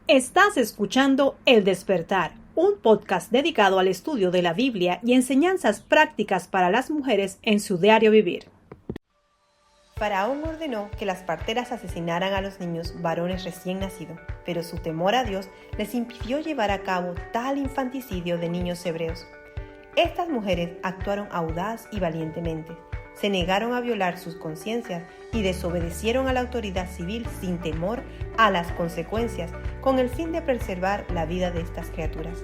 Estás escuchando El Despertar, un podcast dedicado al estudio de la Biblia y enseñanzas prácticas para las mujeres en su diario vivir. Faraón ordenó que las parteras asesinaran a los niños varones recién nacidos, pero su temor a Dios les impidió llevar a cabo tal infanticidio de niños hebreos. Estas mujeres actuaron audaz y valientemente, se negaron a violar sus conciencias y desobedecieron a la autoridad civil sin temor a las consecuencias, con el fin de preservar la vida de estas criaturas.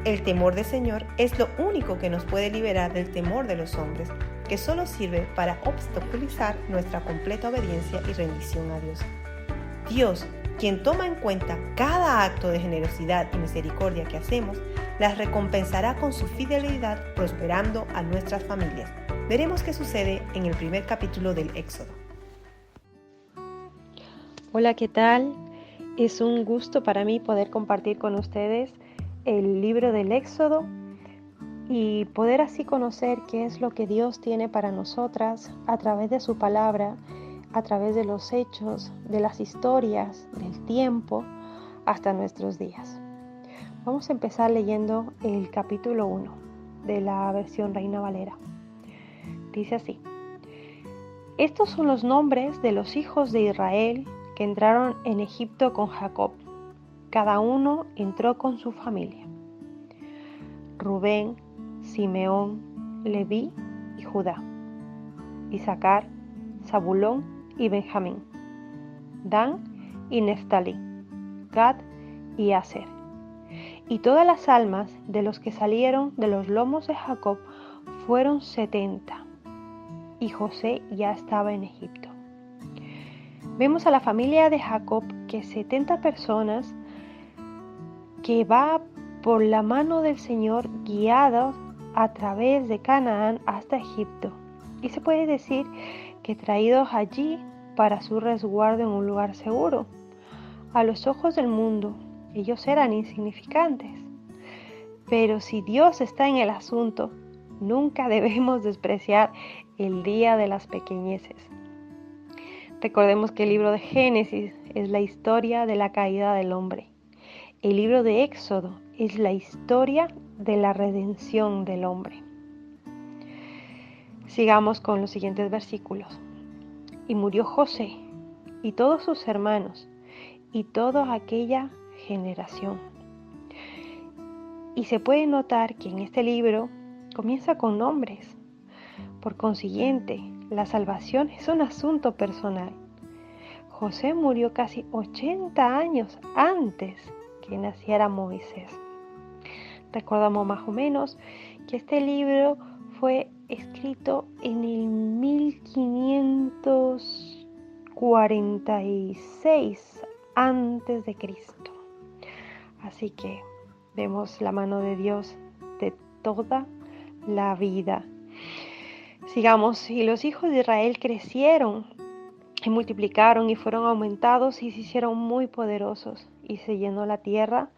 El temor del Señor es lo único que nos puede liberar del temor de los hombres, que solo sirve para obstaculizar nuestra completa obediencia y rendición a Dios. Dios, quien toma en cuenta cada acto de generosidad y misericordia que hacemos, las recompensará con su fidelidad, prosperando a nuestras familias. Veremos qué sucede en el primer capítulo del Éxodo. Hola, ¿qué tal? Es un gusto para mí poder compartir con ustedes el libro del Éxodo y poder así conocer qué es lo que Dios tiene para nosotras a través de su palabra, a través de los hechos, de las historias, del tiempo, hasta nuestros días. Vamos a empezar leyendo el capítulo 1 de la versión Reina Valera. Dice así: Estos son los nombres de los hijos de Israel que entraron en Egipto con Jacob. Cada uno entró con su familia: Rubén, Simeón, Leví y Judá, Isaacar, Zabulón y Benjamín, Dan y Neftalí, Gad y Aser. Y todas las almas de los que salieron de los lomos de Jacob fueron 70. Y José ya estaba en Egipto. Vemos a la familia de Jacob, que 70 personas, que va por la mano del Señor guiados a través de Canaán hasta Egipto. Y se puede decir que traídos allí para su resguardo en un lugar seguro. A los ojos del mundo, ellos eran insignificantes. Pero si Dios está en el asunto, nunca debemos despreciar el día de las pequeñeces. Recordemos que el libro de Génesis es la historia de la caída del hombre. El libro de Éxodo es la historia de la redención del hombre. Sigamos con los siguientes versículos. Y murió José y todos sus hermanos y toda aquella generación. Y se puede notar que en este libro comienza con nombres. Por consiguiente, la salvación es un asunto personal. José murió casi 80 años antes que naciera Moisés. Recordamos más o menos que este libro fue escrito en el 1546 antes de Cristo. Así que vemos la mano de Dios de toda la vida. Sigamos. Y los hijos de Israel crecieron y multiplicaron y fueron aumentados y se hicieron muy poderosos, y se llenó la tierra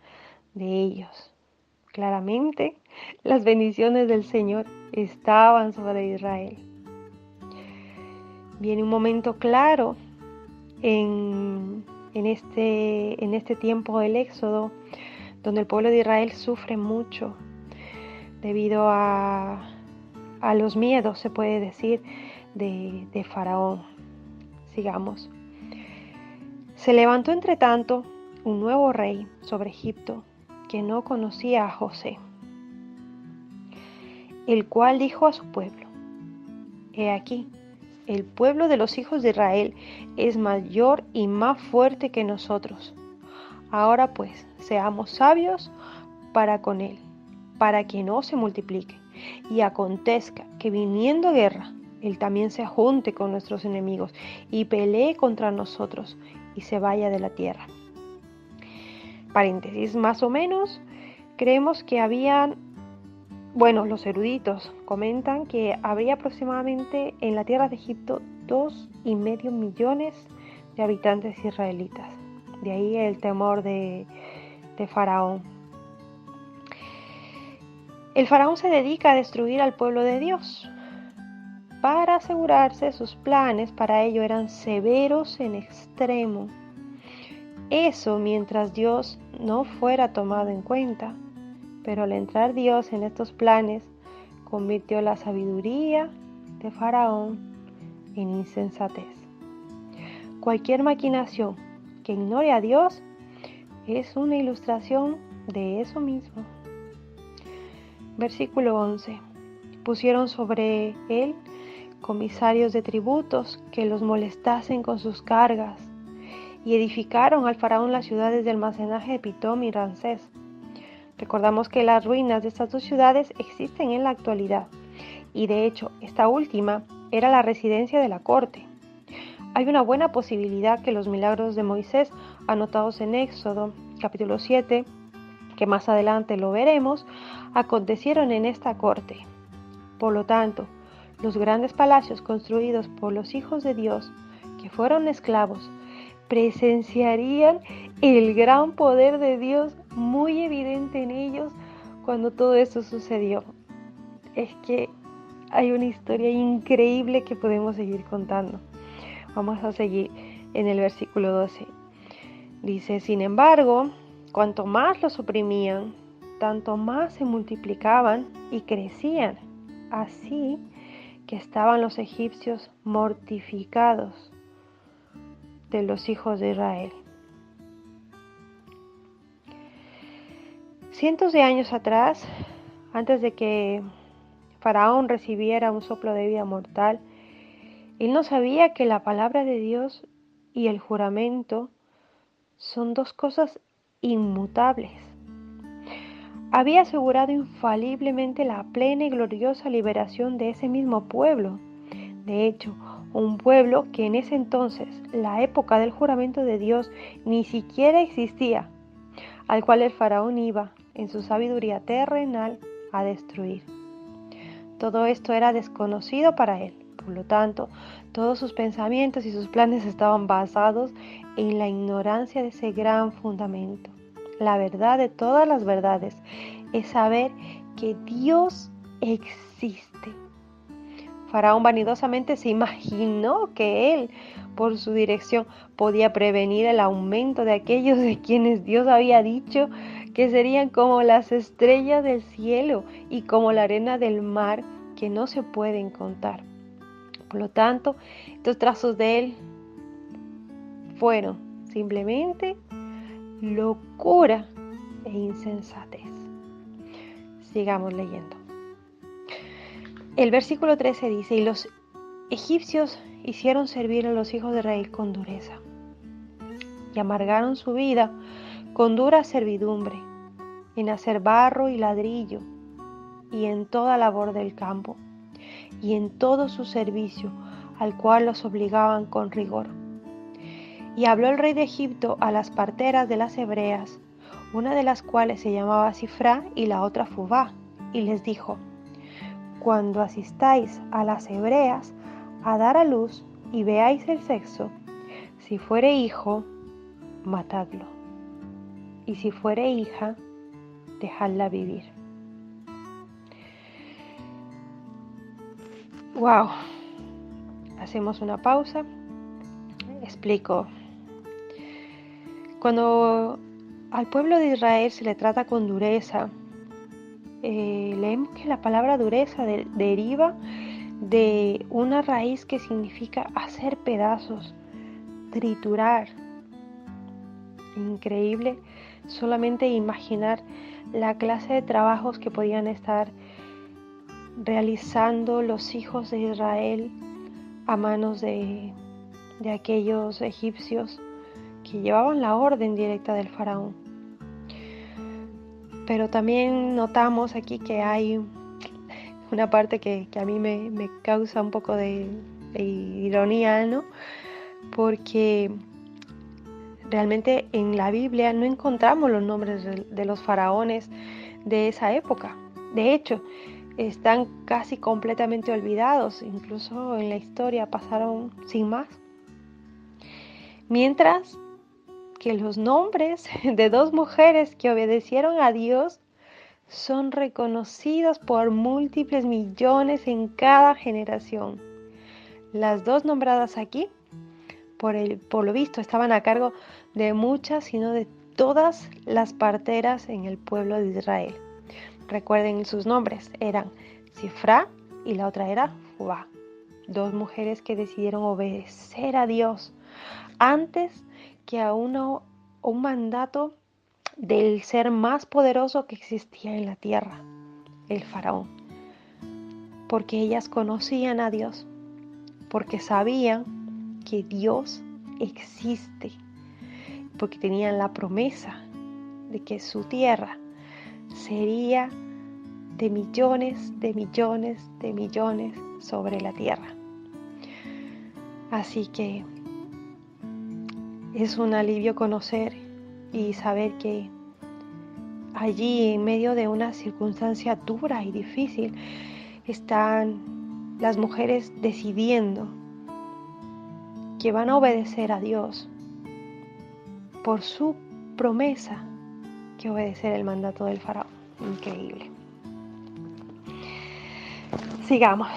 de ellos. Claramente, las bendiciones del Señor estaban sobre Israel. Viene un momento claro en este tiempo del Éxodo, donde el pueblo de Israel sufre mucho debido a los miedos, se puede decir, de Faraón. Sigamos. Se levantó entre tanto un nuevo rey sobre Egipto que no conocía a José, el cual dijo a su pueblo: He aquí, el pueblo de los hijos de Israel es mayor y más fuerte que nosotros. Ahora pues, seamos sabios para con él, para que no se multiplique, y acontezca que viniendo guerra, él también se junte con nuestros enemigos y pelee contra nosotros y se vaya de la tierra. Paréntesis, más o menos, creemos que los eruditos comentan que habría aproximadamente en la tierra de Egipto 2,5 millones de habitantes israelitas. De ahí el temor de Faraón. El Faraón se dedica a destruir al pueblo de Dios. Para asegurarse, sus planes para ello eran severos en extremo. Eso mientras Dios no fuera tomado en cuenta. Pero al entrar Dios en estos planes, convirtió la sabiduría de Faraón en insensatez. Cualquier maquinación que ignore a Dios es una ilustración de eso mismo. Versículo 11. Pusieron sobre él comisarios de tributos que los molestasen con sus cargas, y edificaron al faraón las ciudades de almacenaje de Pitón y Ramsés. Recordamos que las ruinas de estas dos ciudades existen en la actualidad, y de hecho esta última era la residencia de la corte. Hay una buena posibilidad que los milagros de Moisés, anotados en Éxodo capítulo 7, que más adelante lo veremos, acontecieron en esta corte. Por lo tanto, los grandes palacios construidos por los hijos de Dios, que fueron esclavos, presenciarían el gran poder de Dios muy evidente en ellos cuando todo esto sucedió. Es que hay una historia increíble que podemos seguir contando. Vamos a seguir en el versículo 12. Dice, sin embargo, cuanto más los oprimían, tanto más se multiplicaban y crecían, así que estaban los egipcios mortificados de los hijos de Israel. Cientos de años atrás, antes de que Faraón recibiera un soplo de vida mortal, él no sabía que la palabra de Dios y el juramento son dos cosas inmutables. Había asegurado infaliblemente la plena y gloriosa liberación de ese mismo pueblo. De hecho, un pueblo que en ese entonces, la época del juramento de Dios, ni siquiera existía, al cual el faraón iba, en su sabiduría terrenal, a destruir. Todo esto era desconocido para él. Por lo tanto, todos sus pensamientos y sus planes estaban basados en la ignorancia de ese gran fundamento. La verdad de todas las verdades es saber que Dios existe. Faraón vanidosamente se imaginó que él, por su dirección, podía prevenir el aumento de aquellos de quienes Dios había dicho que serían como las estrellas del cielo y como la arena del mar que no se pueden contar. Por lo tanto, estos trazos de él fueron simplemente locura e insensatez. Sigamos leyendo. El versículo 13 dice, y los egipcios hicieron servir a los hijos de Israel con dureza, y amargaron su vida con dura servidumbre, en hacer barro y ladrillo, y en toda labor del campo, y en todo su servicio, al cual los obligaban con rigor. Y habló el rey de Egipto a las parteras de las hebreas, una de las cuales se llamaba Sifrá y la otra Fubá, y les dijo, cuando asistáis a las hebreas a dar a luz y veáis el sexo, si fuere hijo, matadlo, y si fuere hija, dejadla vivir. Wow. Hacemos una pausa. Explico. Cuando al pueblo de Israel se le trata con dureza, leemos que la palabra dureza deriva de una raíz que significa hacer pedazos, triturar. Increíble solamente imaginar la clase de trabajos que podían estar realizando los hijos de Israel a manos de aquellos egipcios que llevaban la orden directa del faraón. Pero también notamos aquí que hay una parte que a mí me causa un poco de ironía, ¿no? Porque realmente en la Biblia no encontramos los nombres de los faraones de esa época. De hecho, están casi completamente olvidados, incluso en la historia pasaron sin más. Mientras que los nombres de dos mujeres que obedecieron a Dios son reconocidos por múltiples millones en cada generación. Las dos nombradas aquí por lo visto, estaban a cargo de muchas, sino de todas las parteras en el pueblo de Israel. Recuerden sus nombres, eran Sifra y la otra era Fubá. 2 mujeres que decidieron obedecer a Dios antes que a un mandato del ser más poderoso que existía en la tierra, el faraón. Porque ellas conocían a Dios, porque sabían que Dios existe, porque tenían la promesa de que su tierra sería de millones, de millones, de millones sobre la tierra. Así que es un alivio conocer y saber que allí, en medio de una circunstancia dura y difícil, están las mujeres decidiendo que van a obedecer a Dios por su promesa que obedecer el mandato del faraón. Increíble. Sigamos.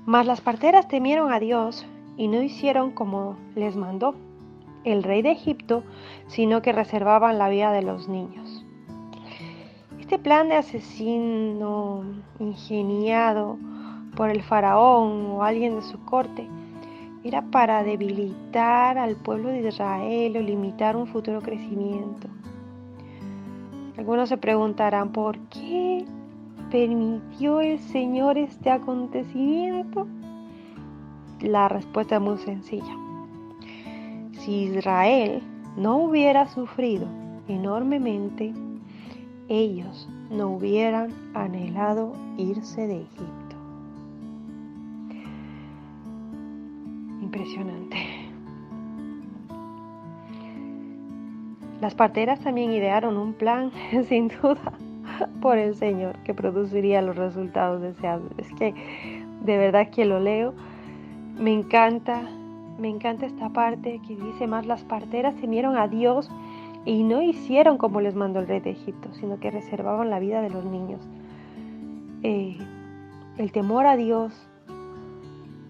Mas las parteras temieron a Dios y no hicieron como les mandó el rey de Egipto, sino que reservaban la vida de los niños. Este plan de asesino ingeniado por el faraón o alguien de su corte era para debilitar al pueblo de Israel o limitar un futuro crecimiento. Algunos se preguntarán, ¿por qué permitió el Señor este acontecimiento? La respuesta es muy sencilla. Si Israel no hubiera sufrido enormemente, ellos no hubieran anhelado irse de Egipto. Impresionante. Las parteras también idearon un plan, sin duda, por el Señor, que produciría los resultados deseados. Es que de verdad que lo leo, me encanta esta parte que dice: más las parteras temieron a Dios y no hicieron como les mandó el rey de Egipto, sino que reservaban la vida de los niños. El temor a Dios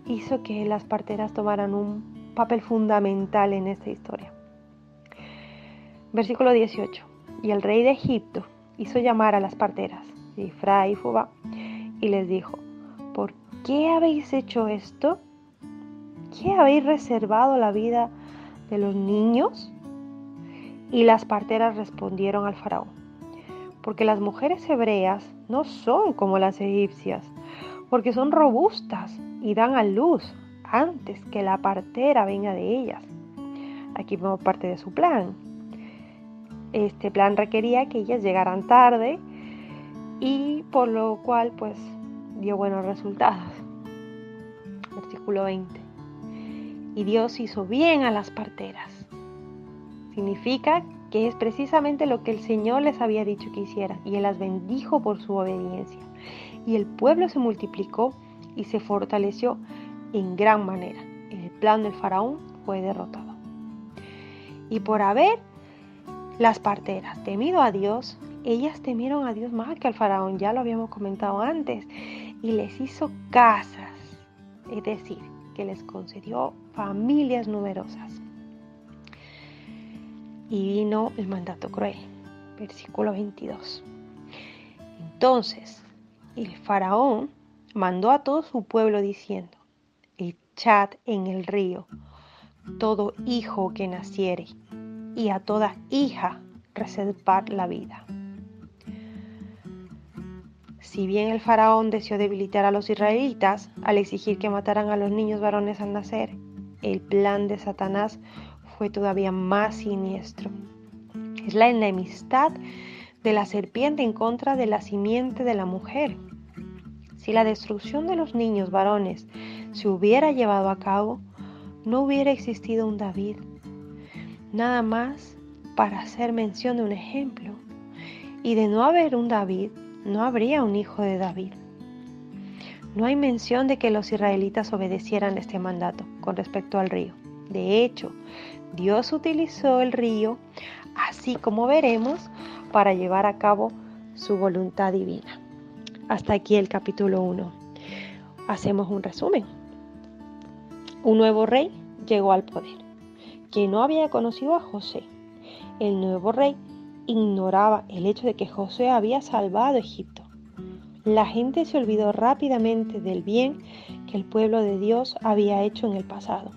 hizo que las parteras tomaran un papel fundamental en esta historia. Versículo 18. Y el rey de Egipto hizo llamar a las parteras, Sifra y Fubá, y les dijo: ¿por qué habéis hecho esto? ¿Qué habéis reservado la vida de los niños? Y las parteras respondieron al faraón: porque las mujeres hebreas no son como las egipcias, porque son robustas y dan a luz antes que la partera venga de ellas. Aquí vemos parte de su plan. Este plan requería que ellas llegaran tarde y por lo cual pues dio buenos resultados. Versículo 20. Y Dios hizo bien a las parteras. Significa que es precisamente lo que el Señor les había dicho que hicieran, y Él las bendijo por su obediencia. Y el pueblo se multiplicó y se fortaleció en gran manera. El plan del faraón fue derrotado. Y por haber las parteras temido a Dios, ellas temieron a Dios más que al faraón, ya lo habíamos comentado antes, y les hizo casas, es decir, que les concedió familias numerosas. Y vino el mandato cruel, versículo 22. Entonces el faraón mandó a todo su pueblo diciendo: echad en el río todo hijo que naciere, y a toda hija reservad la vida. Si bien el faraón deseó debilitar a los israelitas al exigir que mataran a los niños varones al nacer, el plan de Satanás fue todavía más siniestro. Es la enemistad de la serpiente en contra de la simiente de la mujer. Si la destrucción de los niños varones se hubiera llevado a cabo, no hubiera existido un David. Nada más para hacer mención de un ejemplo. Y de no haber un David, no habría un hijo de David. No hay mención de que los israelitas obedecieran este mandato con respecto al río. De hecho, Dios utilizó el río, así como veremos, para llevar a cabo su voluntad divina. Hasta aquí el capítulo 1. Hacemos un resumen. Un nuevo rey llegó al poder, que no había conocido a José. El nuevo rey ignoraba el hecho de que José había salvado Egipto. La gente se olvidó rápidamente del bien que el pueblo de Dios había hecho en el pasado.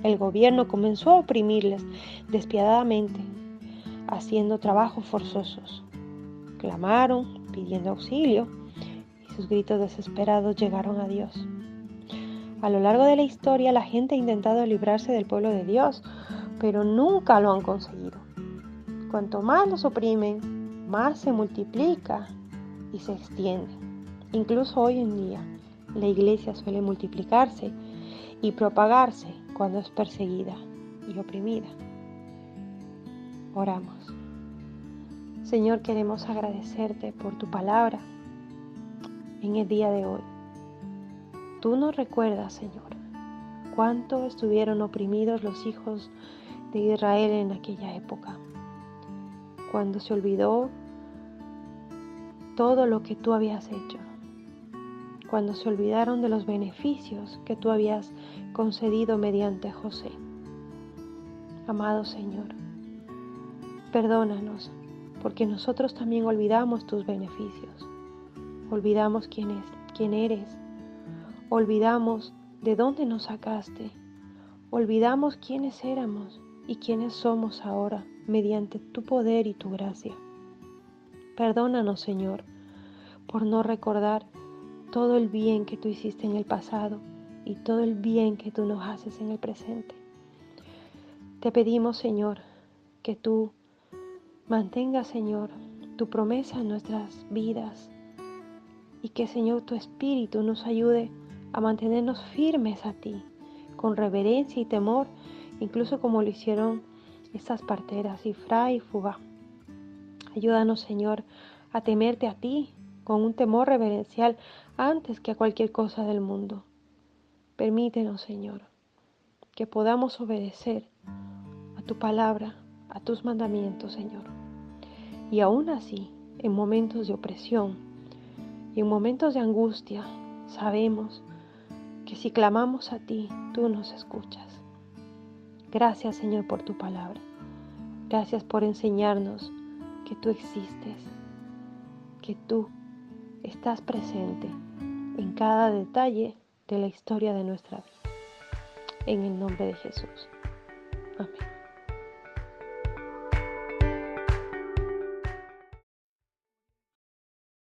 El gobierno comenzó a oprimirles despiadadamente, haciendo trabajos forzosos. Clamaron, pidiendo auxilio, y sus gritos desesperados llegaron a Dios. A lo largo de la historia, la gente ha intentado librarse del pueblo de Dios, pero nunca lo han conseguido. Cuanto más los oprimen, más se multiplica y se extiende. Incluso hoy en día, la iglesia suele multiplicarse y propagarse cuando es perseguida y oprimida. Oramos. Señor, queremos agradecerte por tu palabra en el día de hoy. Tú nos recuerdas, Señor, cuánto estuvieron oprimidos los hijos de Israel en aquella época, cuando se olvidó todo lo que tú habías hecho, cuando se olvidaron de los beneficios que tú habías concedido mediante José. Amado Señor, perdónanos, porque nosotros también olvidamos tus beneficios, olvidamos quién eres, olvidamos de dónde nos sacaste, olvidamos quiénes éramos y quiénes somos ahora mediante tu poder y tu gracia. Perdónanos, Señor, por no recordar todo el bien que tú hiciste en el pasado y todo el bien que tú nos haces en el presente. Te pedimos, Señor, que tú mantengas, Señor, tu promesa en nuestras vidas y que, Señor, tu Espíritu nos ayude a mantenernos firmes a ti, con reverencia y temor, incluso como lo hicieron estas parteras, Ifrá y Fubá. Ayúdanos, Señor, a temerte a ti con un temor reverencial antes que a cualquier cosa del mundo. Permítenos, Señor, que podamos obedecer a tu palabra, a tus mandamientos, Señor. Y aún así, en momentos de opresión y en momentos de angustia, sabemos que si clamamos a ti, tú nos escuchas. Gracias, Señor, por tu palabra. Gracias por enseñarnos que tú existes, que tú estás presente en cada detalle de la historia de nuestra vida. En el nombre de Jesús. Amén.